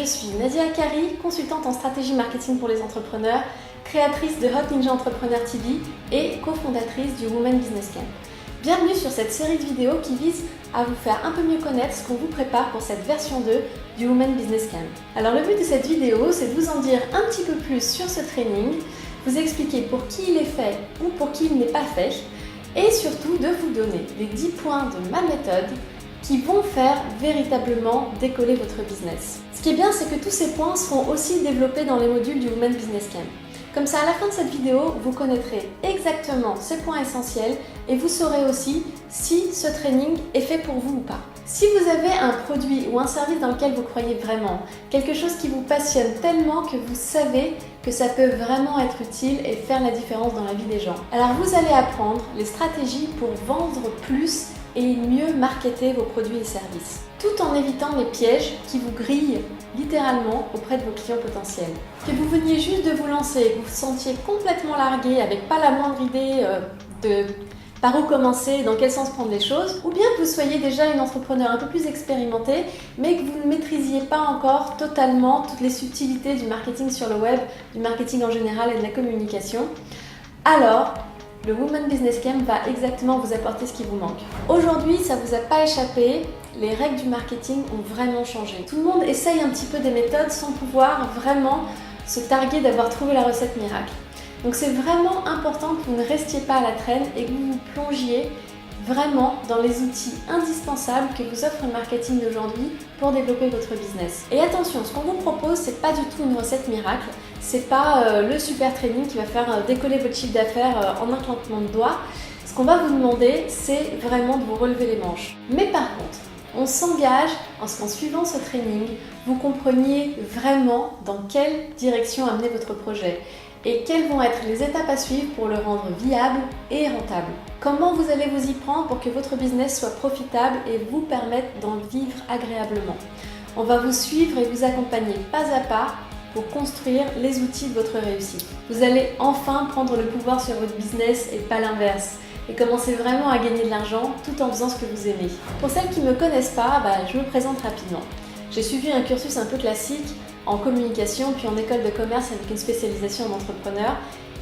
suis Nadia Akari, consultante en stratégie marketing pour les entrepreneurs, créatrice de Hot Ninja Entrepreneur TV et cofondatrice du Women Business Camp. Bienvenue sur cette série de vidéos qui vise à vous faire un peu mieux connaître ce qu'on vous prépare pour cette version 2 du Women Business Camp. Alors le but de cette vidéo, c'est de vous en dire un petit peu plus sur ce training, vous expliquer pour qui il est fait ou pour qui il n'est pas fait, et surtout de vous donner les 10 points de ma méthode qui vont faire véritablement décoller votre business. Ce qui est bien, c'est que tous ces points seront aussi développés dans les modules du Women Business Camp. Comme ça, à la fin de cette vidéo, vous connaîtrez exactement ces points essentiels et vous saurez aussi si ce training est fait pour vous ou pas. Si vous avez un produit ou un service dans lequel vous croyez vraiment, quelque chose qui vous passionne tellement que vous savez que ça peut vraiment être utile et faire la différence dans la vie des gens, alors vous allez apprendre les stratégies pour vendre plus et mieux marketer vos produits et services, tout en évitant les pièges qui vous grillent littéralement auprès de vos clients potentiels. Que vous veniez juste de vous lancer, que vous vous sentiez complètement largué avec pas la moindre idée de par où commencer, dans quel sens prendre les choses, ou bien que vous soyez déjà une entrepreneur un peu plus expérimentée, mais que vous ne maîtrisiez pas encore totalement toutes les subtilités du marketing sur le web, du marketing en général et de la communication, alors le Women Business Camp va exactement vous apporter ce qui vous manque. Aujourd'hui, ça ne vous a pas échappé, les règles du marketing ont vraiment changé. Tout le monde essaye un petit peu des méthodes sans pouvoir vraiment se targuer d'avoir trouvé la recette miracle. Donc c'est vraiment important que vous ne restiez pas à la traîne et que vous vous plongiez vraiment dans les outils indispensables que vous offre le marketing d'aujourd'hui pour développer votre business. Et attention, ce qu'on vous propose, c'est pas du tout une recette miracle, c'est pas le super training qui va faire décoller votre chiffre d'affaires en un claquement de doigts. Ce qu'on va vous demander, c'est vraiment de vous relever les manches. Mais par contre, on s'engage en ce qu'en suivant ce training, vous compreniez vraiment dans quelle direction amener votre projet et quelles vont être les étapes à suivre pour le rendre viable et rentable. Comment vous allez vous y prendre pour que votre business soit profitable et vous permette d'en vivre agréablement. On va vous suivre et vous accompagner pas à pas pour construire les outils de votre réussite. Vous allez enfin prendre le pouvoir sur votre business et pas l'inverse, et commencer vraiment à gagner de l'argent tout en faisant ce que vous aimez. Pour celles qui ne me connaissent pas, je me présente rapidement. J'ai suivi un cursus un peu classique en communication, puis en école de commerce avec une spécialisation en entrepreneur.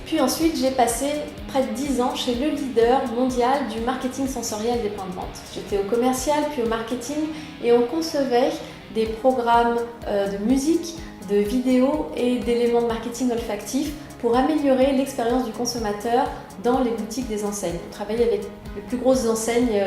Puis ensuite, j'ai passé près de 10 ans chez le leader mondial du marketing sensoriel des points de vente. J'étais au commercial, puis au marketing, et on concevait des programmes de musique, de vidéos et d'éléments de marketing olfactif pour améliorer l'expérience du consommateur dans les boutiques des enseignes. On travaillait avec les plus grosses enseignes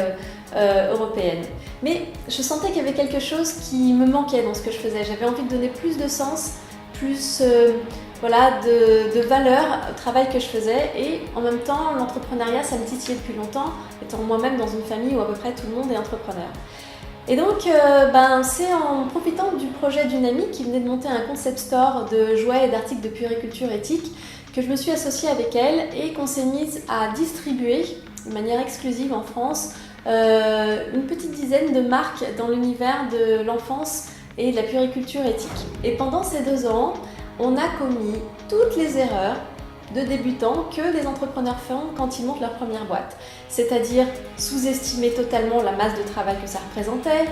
européennes. Mais je sentais qu'il y avait quelque chose qui me manquait dans ce que je faisais. J'avais envie de donner plus de sens, plus de valeur au travail que je faisais, et en même temps l'entrepreneuriat, ça me titillait depuis longtemps, étant moi-même dans une famille où à peu près tout le monde est entrepreneur. Et donc, c'est en profitant du projet d'une amie qui venait de monter un concept store de jouets et d'articles de puériculture éthique que je me suis associée avec elle et qu'on s'est mise à distribuer de manière exclusive en France une petite dizaine de marques dans l'univers de l'enfance et de la puériculture éthique. Et pendant ces 2 ans, on a commis toutes les erreurs de débutants que les entrepreneurs font quand ils montent leur première boîte. C'est-à-dire sous-estimer totalement la masse de travail que ça représentait,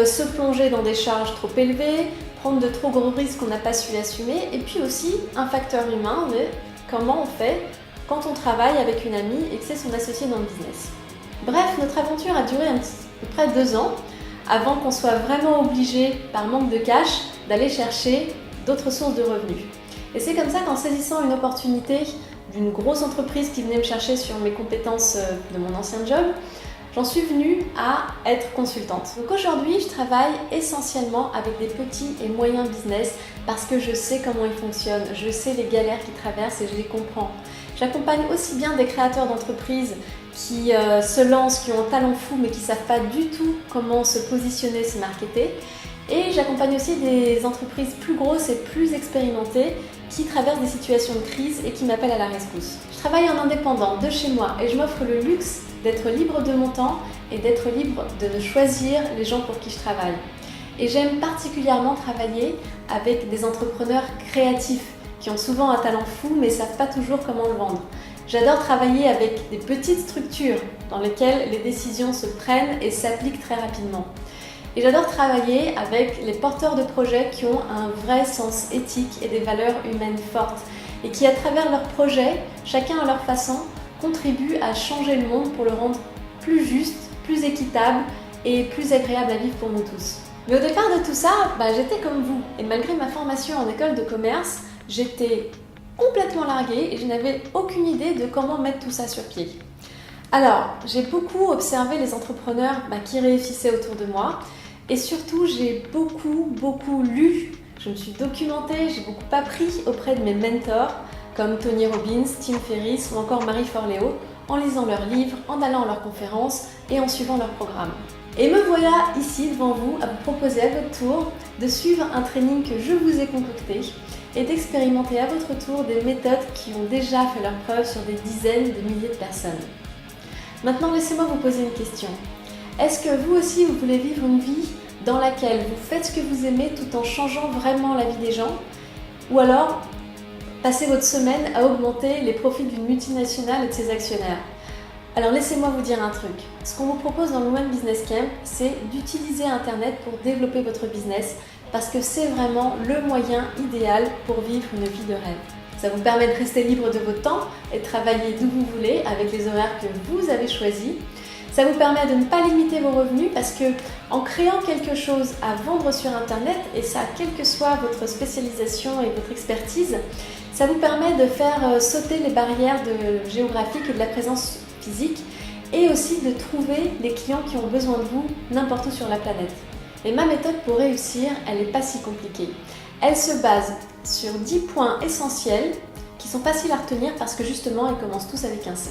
se plonger dans des charges trop élevées, prendre de trop gros risques qu'on n'a pas su assumer, et puis aussi un facteur humain, mais comment on fait quand on travaille avec une amie et que c'est son associé dans le business. Bref, notre aventure a duré à peu près 2 ans avant qu'on soit vraiment obligé, par manque de cash, d'aller chercher d'autres sources de revenus. Et c'est comme ça qu'en saisissant une opportunité d'une grosse entreprise qui venait me chercher sur mes compétences de mon ancien job, j'en suis venue à être consultante. Donc aujourd'hui, je travaille essentiellement avec des petits et moyens business parce que je sais comment ils fonctionnent, je sais les galères qu'ils traversent et je les comprends. J'accompagne aussi bien des créateurs d'entreprises qui se lancent, qui ont un talent fou mais qui ne savent pas du tout comment se positionner, se marketer. Et j'accompagne aussi des entreprises plus grosses et plus expérimentées qui traversent des situations de crise et qui m'appellent à la rescousse. Je travaille en indépendant de chez moi et je m'offre le luxe d'être libre de mon temps et d'être libre de choisir les gens pour qui je travaille. Et j'aime particulièrement travailler avec des entrepreneurs créatifs qui ont souvent un talent fou mais ne savent pas toujours comment le vendre. J'adore travailler avec des petites structures dans lesquelles les décisions se prennent et s'appliquent très rapidement. Et j'adore travailler avec les porteurs de projets qui ont un vrai sens éthique et des valeurs humaines fortes et qui, à travers leurs projets, chacun à leur façon, contribuent à changer le monde pour le rendre plus juste, plus équitable et plus agréable à vivre pour nous tous. Mais au départ de tout ça, j'étais comme vous. Et malgré ma formation en école de commerce, j'étais complètement larguée et je n'avais aucune idée de comment mettre tout ça sur pied. Alors, j'ai beaucoup observé les entrepreneurs qui réussissaient autour de moi et surtout, j'ai beaucoup lu. Je me suis documentée, j'ai beaucoup appris auprès de mes mentors comme Tony Robbins, Tim Ferriss ou encore Marie Forleo en lisant leurs livres, en allant à leurs conférences et en suivant leurs programmes. Et me voilà ici devant vous à vous proposer à votre tour de suivre un training que je vous ai concocté et d'expérimenter à votre tour des méthodes qui ont déjà fait leur preuve sur des dizaines de milliers de personnes. Maintenant, laissez-moi vous poser une question. Est-ce que vous aussi, vous voulez vivre une vie dans laquelle vous faites ce que vous aimez tout en changeant vraiment la vie des gens? Ou alors, passez votre semaine à augmenter les profits d'une multinationale et de ses actionnaires? Alors laissez-moi vous dire un truc. Ce qu'on vous propose dans le Women Business Camp, c'est d'utiliser Internet pour développer votre business parce que c'est vraiment le moyen idéal pour vivre une vie de rêve. Ça vous permet de rester libre de votre temps et de travailler d'où vous voulez avec les horaires que vous avez choisis. Ça vous permet de ne pas limiter vos revenus parce que en créant quelque chose à vendre sur Internet, et ça quelle que soit votre spécialisation et votre expertise, ça vous permet de faire sauter les barrières géographiques et de la présence physique et aussi de trouver des clients qui ont besoin de vous n'importe où sur la planète. Et ma méthode pour réussir, elle n'est pas si compliquée. Elle se base sur 10 points essentiels qui sont faciles à retenir parce que justement, ils commencent tous avec un C.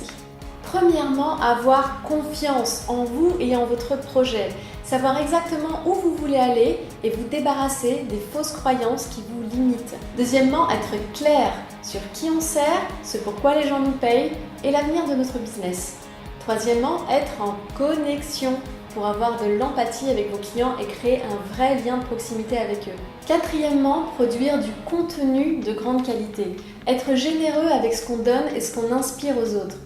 Premièrement, avoir confiance en vous et en votre projet. Savoir exactement où vous voulez aller et vous débarrasser des fausses croyances qui vous limitent. Deuxièmement, être clair sur qui on sert, ce pourquoi les gens nous payent et l'avenir de notre business. Troisièmement, être en connexion pour avoir de l'empathie avec vos clients et créer un vrai lien de proximité avec eux. Quatrièmement, produire du contenu de grande qualité. Être généreux avec ce qu'on donne et ce qu'on inspire aux autres.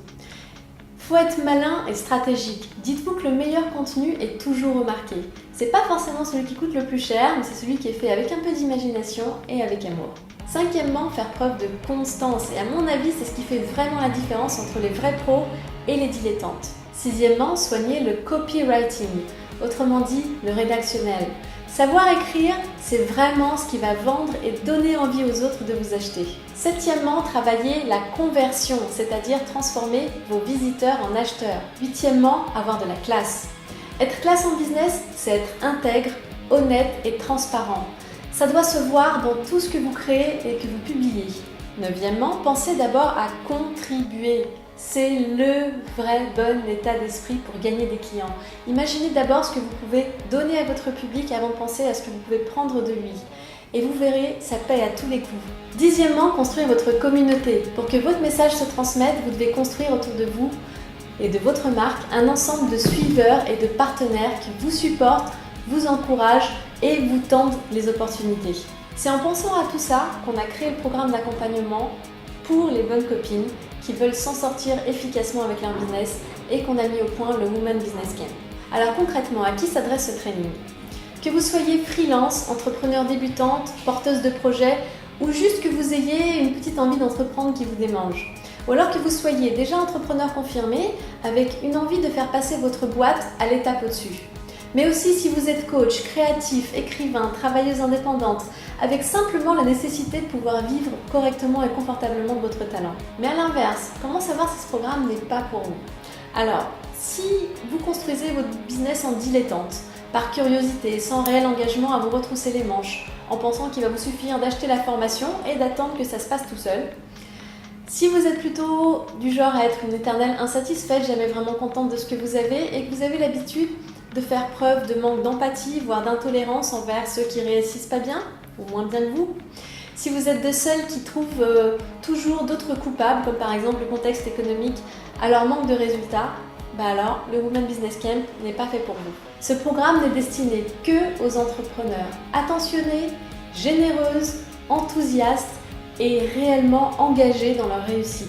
Faut être malin et stratégique. Dites-vous que le meilleur contenu est toujours remarqué. C'est pas forcément celui qui coûte le plus cher, mais c'est celui qui est fait avec un peu d'imagination et avec amour. Cinquièmement, faire preuve de constance. Et à mon avis, c'est ce qui fait vraiment la différence entre les vrais pros et les dilettantes. Sixièmement, soigner le copywriting, autrement dit le rédactionnel. Savoir écrire, c'est vraiment ce qui va vendre et donner envie aux autres de vous acheter. Septièmement, travailler la conversion, c'est-à-dire transformer vos visiteurs en acheteurs. Huitièmement, avoir de la classe. Être classe en business, c'est être intègre, honnête et transparent. Ça doit se voir dans tout ce que vous créez et que vous publiez. Neuvièmement, pensez d'abord à contribuer. C'est le vrai bon état d'esprit pour gagner des clients. Imaginez d'abord ce que vous pouvez donner à votre public avant de penser à ce que vous pouvez prendre de lui. Et vous verrez, ça paye à tous les coups. Dixièmement, construire votre communauté. Pour que votre message se transmette, vous devez construire autour de vous et de votre marque un ensemble de suiveurs et de partenaires qui vous supportent, vous encouragent et vous tendent les opportunités. C'est en pensant à tout ça qu'on a créé le programme d'accompagnement pour les bonnes copines qui veulent s'en sortir efficacement avec leur business et qu'on a mis au point le Women Business Camp. Alors concrètement, à qui s'adresse ce training? Que vous soyez freelance, entrepreneur débutante, porteuse de projet ou juste que vous ayez une petite envie d'entreprendre qui vous démange. Ou alors que vous soyez déjà entrepreneur confirmé avec une envie de faire passer votre boîte à l'étape au-dessus. Mais aussi si vous êtes coach, créatif, écrivain, travailleuse indépendante, avec simplement la nécessité de pouvoir vivre correctement et confortablement de votre talent. Mais à l'inverse, comment savoir si ce programme n'est pas pour vous? Alors, si vous construisez votre business en dilettante, par curiosité, sans réel engagement à vous retrousser les manches, en pensant qu'il va vous suffire d'acheter la formation et d'attendre que ça se passe tout seul, si vous êtes plutôt du genre à être une éternelle insatisfaite, jamais vraiment contente de ce que vous avez et que vous avez l'habitude de faire preuve de manque d'empathie, voire d'intolérance envers ceux qui réussissent pas bien, ou moins bien que vous. Si vous êtes de celles qui trouvent toujours d'autres coupables, comme par exemple le contexte économique, à leur manque de résultats, alors le Women Business Camp n'est pas fait pour vous. Ce programme n'est destiné que aux entrepreneurs attentionnés, généreuses, enthousiastes et réellement engagés dans leur réussite.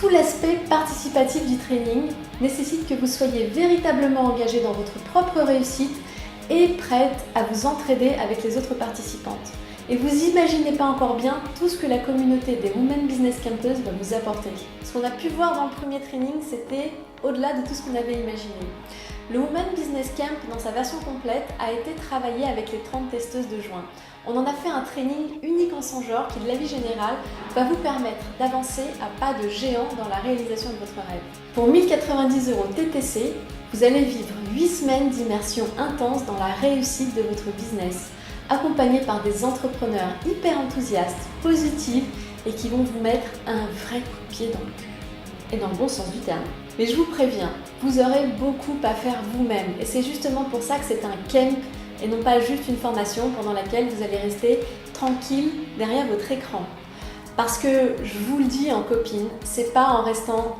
Tout l'aspect participatif du training nécessite que vous soyez véritablement engagé dans votre propre réussite et prête à vous entraider avec les autres participantes. Et vous imaginez pas encore bien tout ce que la communauté des Women Business Campers va vous apporter. Ce qu'on a pu voir dans le premier training, c'était au-delà de tout ce qu'on avait imaginé. Le Women Business Camp, dans sa version complète, a été travaillé avec les 30 testeuses de juin. On en a fait un training unique en son genre qui, de la vie générale, va vous permettre d'avancer à pas de géant dans la réalisation de votre rêve. Pour 1090 € TTC, vous allez vivre 8 semaines d'immersion intense dans la réussite de votre business, accompagné par des entrepreneurs hyper enthousiastes, positifs et qui vont vous mettre un vrai coup de pied dans le cul. Et dans le bon sens du terme. Mais je vous préviens, vous aurez beaucoup à faire vous-même et c'est justement pour ça que c'est un camp et non pas juste une formation pendant laquelle vous allez rester tranquille derrière votre écran. Parce que, je vous le dis en copine, c'est pas en restant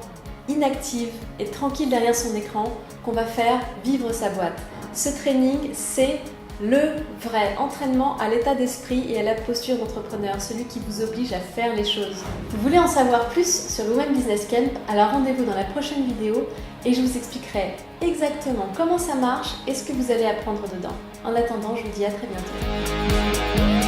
inactive et tranquille derrière son écran qu'on va faire vivre sa boîte. Ce training, c'est le vrai entraînement à l'état d'esprit et à la posture d'entrepreneur, celui qui vous oblige à faire les choses. Vous voulez en savoir plus sur le Women Business Camp? Alors rendez-vous dans la prochaine vidéo et je vous expliquerai exactement comment ça marche et ce que vous allez apprendre dedans. En attendant, je vous dis à très bientôt.